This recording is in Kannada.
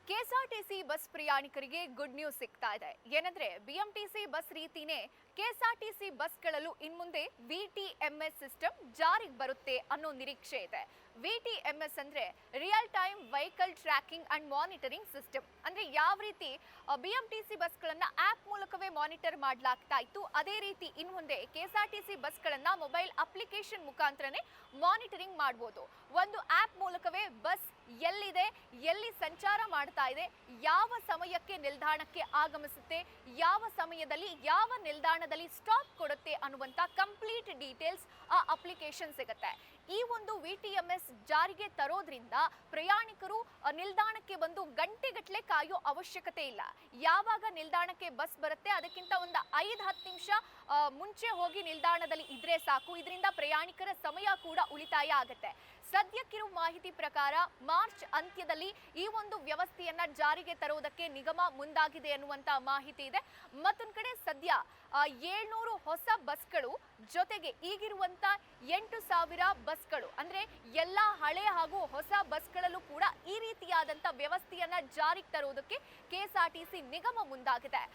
ಕೆಎಸ್ಆರ್ಟಿಸಿ ಬಸ್ ಪ್ರಯಾಣಿಕರಿಗೆ ಗುಡ್ ನ್ಯೂಸ್ ಸಿಗ್ತಾ ಇದೆ. ಏನಂದ್ರೆ ಬಿಎಂಟಿಸಿ ಬಸ್ ರೀತಿನೇ ಕೆಎಸ್ಆರ್ಟಿಸಿ ಬಸ್ಗಳಲ್ಲೂ ಇನ್ಮುಂದೆ ವಿಟಿಎಂಎಸ್ ಸಿಸ್ಟಮ್ ಜಾರಿಗೆ ಬರುತ್ತೆ ಅನ್ನೋ ನಿರೀಕ್ಷೆ ಇದೆ. ವಿಟಿಎಂಎಸ್ ಅಂದ್ರೆ real time vehicle tracking and monitoring system. ಅಂದ್ರೆ ಯಾವ ರೀತಿ ಬಿಎಂಟಿಸಿ ಬಸ್ಗಳನ್ನ ಆಪ್ ಮೂಲಕವೇ ಮಾನಿಟರ್ ಮಾಡಲಾಗ್ತಾ ಇತ್ತು, ಅದೇ ರೀತಿ ಇನ್ಮುಂದೆ ಕೆಎಸ್ಆರ್ಟಿಸಿ ಬಸ್ಗಳನ್ನ ಮೊಬೈಲ್ ಅಪ್ಲಿಕೇಶನ್ ಮುಖಾಂತರನೇ ಮಾನಿಟರಿಂಗ್ ಮಾಡಬಹುದು. ಒಂದು ಆಪ್ ಮೂಲಕವೇ ಬಸ್ ಎಲ್ಲಿದೆ, ಎಲ್ಲಿ ಸಂಚಾರ ಮಾಡ್ತಾ ಇದೆ, ಯಾವ ಸಮಯಕ್ಕೆ ನಿಲ್ದಾಣಕ್ಕೆ ಆಗಮಿಸುತ್ತೆ, ಯಾವ ಸಮಯದಲ್ಲಿ ಯಾವ ನಿಲ್ದಾಣದಲ್ಲಿ ಸ್ಟಾಪ್ ಕೊಡುತ್ತೆ ಅನ್ನುವಂತ ಕಂಪ್ಲೀಟ್ ಡೀಟೇಲ್ಸ್ ಆ ಅಪ್ಲಿಕೇಶನ್ ಸಿಗುತ್ತೆ. ಈ ಒಂದು ವಿಟಿಎಂಎಸ್ ಜಾರಿಗೆ ತರೋದ್ರಿಂದ ಪ್ರಯಾಣಿಕರು ನಿಲ್ದಾಣಕ್ಕೆ ಬಂದು ಗಂಟೆಗಟ್ಟಲೆ ಕಾಯೋ ಅವಶ್ಯಕತೆ ಇಲ್ಲ. ಯಾವಾಗ ನಿಲ್ದಾಣಕ್ಕೆ ಬಸ್ ಬರುತ್ತೆ ಅದಕ್ಕಿಂತ ಒಂದು 5-10 ನಿಮಿಷ ಮುಂಚೆ ಹೋಗಿ ನಿಲ್ದಾಣದಲ್ಲಿ ಇದ್ರೆ ಸಾಕು. ಇದರಿಂದ ಪ್ರಯಾಣಿಕರ ಸಮಯ ಕೂಡ ಉಳಿತಾಯ ಆಗುತ್ತೆ. ಸದ್ಯಕ್ಕಿರುವ ಮಾಹಿತಿ ಪ್ರಕಾರ ಮಾರ್ಚ್ ಅಂತ್ಯದಲ್ಲಿ ಈ ಒಂದು ವ್ಯವಸ್ಥೆಯನ್ನ ಜಾರಿಗೆ ತರುವುದಕ್ಕೆ ನಿಗಮ ಮುಂದಾಗಿದೆ ಅನ್ನುವಂತ ಮಾಹಿತಿ ಇದೆ. ಮತ್ತೊಂದು ಕಡೆ ಸದ್ಯ 700 ಹೊಸ ಬಸ್ಗಳು ಜೊತೆಗೆ ಈಗಿರುವಂತ 8,000 ಬಸ್ಗಳು ಅಂದ್ರೆ ಎಲ್ಲ ಹಳೆ ಹಾಗೂ ಹೊಸ ಬಸ್ಗಳಲ್ಲೂ ಕೂಡ ಈ ರೀತಿಯಾದಂತ ವ್ಯವಸ್ಥೆಯನ್ನ ಜಾರಿಗೆ ತರುವುದಕ್ಕೆ ಕೆಎಸ್ಆರ್ಟಿಸಿ ನಿಗಮ ಮುಂದಾಗಿದೆ.